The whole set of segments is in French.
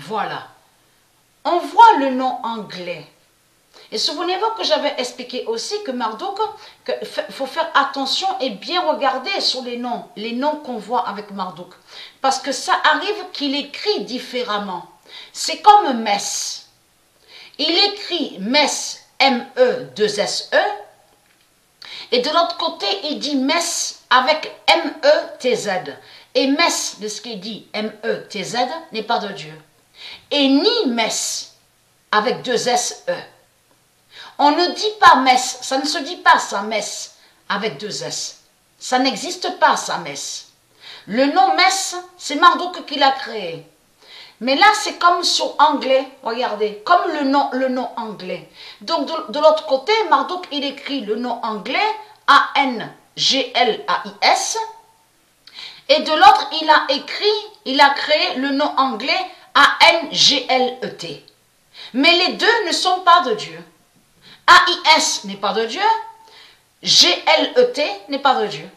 Voilà. On voit le nom anglais. Et souvenez-vous que j'avais expliqué aussi que Marduk, qu'il faut faire attention et bien regarder sur les noms qu'on voit avec Marduk. Parce que ça arrive qu'il écrit différemment. C'est comme Mess. Il écrit Mess, M-E-2-S-E. Et de l'autre côté, il dit Mess avec M-E-T-Z. Et Mess, de ce qu'il dit M-E-T-Z, n'est pas de Dieu. Et ni Mess avec 2-S-E. On ne dit pas Mess, ça ne se dit pas ça, Mess, avec 2S. Ça n'existe pas, ça, Mess. Le nom Mess, c'est Marduk qui l'a créé. Mais là, c'est comme sur anglais, regardez, comme le nom anglais. Donc, de l'autre côté, Marduk, il écrit le nom anglais, A-N-G-L-A-I-S. Et de l'autre, il a créé le nom anglais, A-N-G-L-E-T. Mais les deux ne sont pas de Dieu. A-I-S n'est pas de Dieu, G-L-E-T n'est pas de Dieu.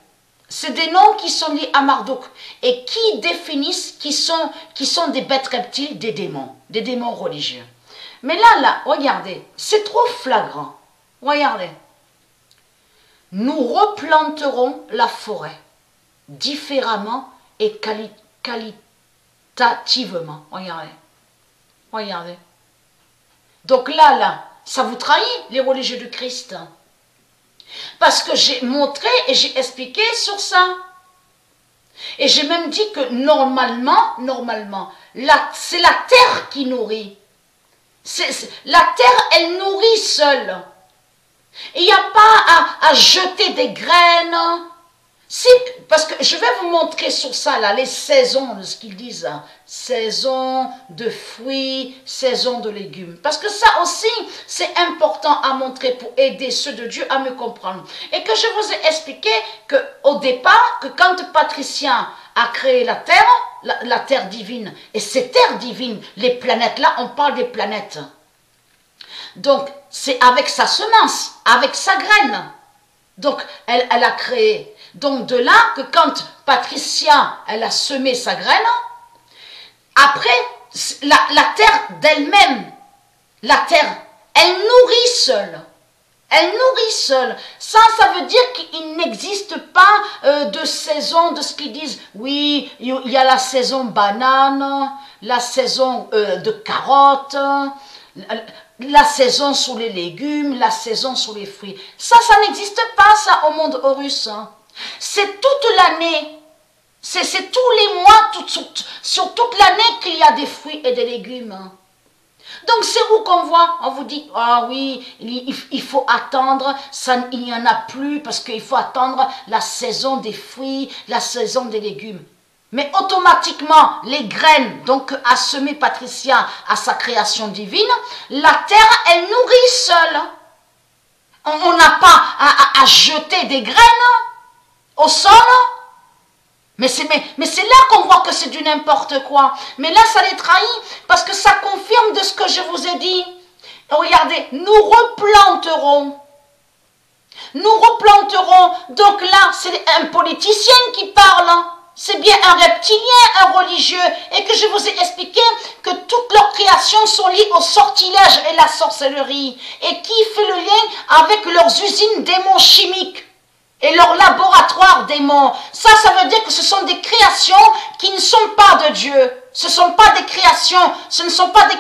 C'est des noms qui sont liés à Marduk et qui définissent qui sont des bêtes reptiles, des démons religieux. Mais là, regardez, c'est trop flagrant. Regardez. Nous replanterons la forêt différemment et qualitativement. Regardez. Regardez. Donc là, ça vous trahit, les religieux du Christ. Parce que j'ai montré et j'ai expliqué sur ça. Et j'ai même dit que normalement, c'est la terre qui nourrit. La terre, elle nourrit seule. Il n'y a pas à jeter des graines. Si, parce que je vais vous montrer sur ça, là, les saisons de ce qu'ils disent. Hein. Saison de fruits, saison de légumes. Parce que ça aussi, c'est important à montrer pour aider ceux de Dieu à me comprendre. Et que je vous ai expliqué qu'au départ, que quand Patricien a créé la terre divine, et ces terres divines, les planètes, là, on parle des planètes. Donc, c'est avec sa semence, avec sa graine. Donc, elle a créé. Donc, de là que quand Patricia, elle a semé sa graine, après, la terre d'elle-même, la terre, elle nourrit seule. Elle nourrit seule. Ça veut dire qu'il n'existe pas de saison, de ce qu'ils disent. Oui, il y a la saison banane, la saison de carottes, la saison sur les légumes, la saison sur les fruits. Ça n'existe pas, ça, au monde Horus. C'est toute l'année. C'est tous les mois, sur toute l'année qu'il y a des fruits et des légumes. Donc c'est où qu'on voit, on vous dit, ah oui, il faut attendre, il n'y en a plus parce qu'il faut attendre la saison des fruits, la saison des légumes. Mais automatiquement, les graines, donc à semer Patricia à sa création divine, la terre, elle nourrit seule. On n'a pas à jeter des graines au sol. Mais c'est là qu'on voit que c'est du n'importe quoi. Mais là, ça les trahit parce que ça confirme de ce que je vous ai dit. Regardez, nous replanterons. Nous replanterons. Donc là, c'est un politicien qui parle. C'est bien un reptilien, un religieux. Et que je vous ai expliqué que toutes leurs créations sont liées au sortilège et la sorcellerie. Et qui fait le lien avec leurs usines démons chimiques. Et leur laboratoire démons. Ça veut dire que ce sont des créations qui ne sont pas de Dieu. Ce ne sont pas des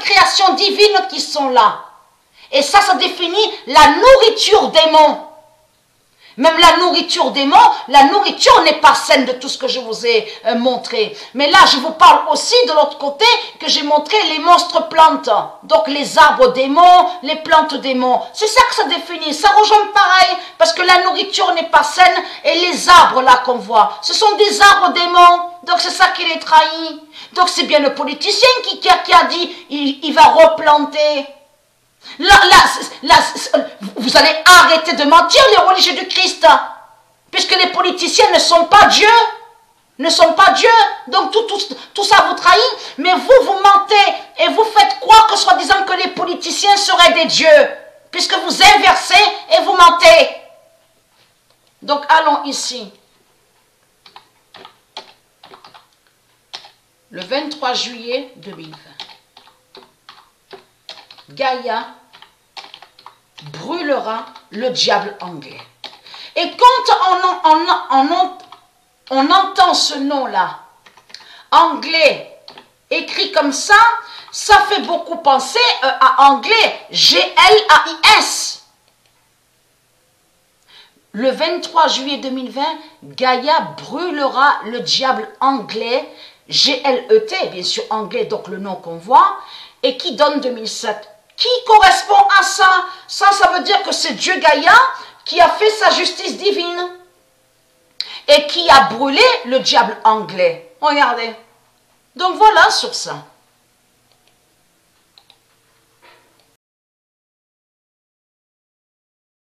créations divines qui sont là. Et ça définit la nourriture démon. Même la nourriture démon, la nourriture n'est pas saine de tout ce que je vous ai montré. Mais là, je vous parle aussi de l'autre côté que j'ai montré les monstres plantes. Donc les arbres démons, les plantes démons. C'est ça que ça définit. Ça rejoint pareil parce que la nourriture n'est pas saine et les arbres là qu'on voit, ce sont des arbres démons. Donc c'est ça qui les trahit. Donc c'est bien le politicien qui a dit il va replanter. Là, vous allez arrêter de mentir, les religieux du Christ, puisque les politiciens ne sont pas Dieu, donc tout ça vous trahit, mais vous mentez, et vous faites croire que soi-disant que les politiciens seraient des dieux, puisque vous inversez et vous mentez. Donc allons ici. Le 23 juillet 2020. Gaïa brûlera le diable anglais. Et quand on entend ce nom-là, anglais, écrit comme ça fait beaucoup penser à anglais, G-L-A-I-S. Le 23 juillet 2020, Gaïa brûlera le diable anglais, G-L-E-T, bien sûr anglais, donc le nom qu'on voit, et qui donne 2007. Qui correspond à ça? Ça veut dire que c'est Dieu Gaïa qui a fait sa justice divine et qui a brûlé le diable anglais. Regardez. Donc voilà sur ça.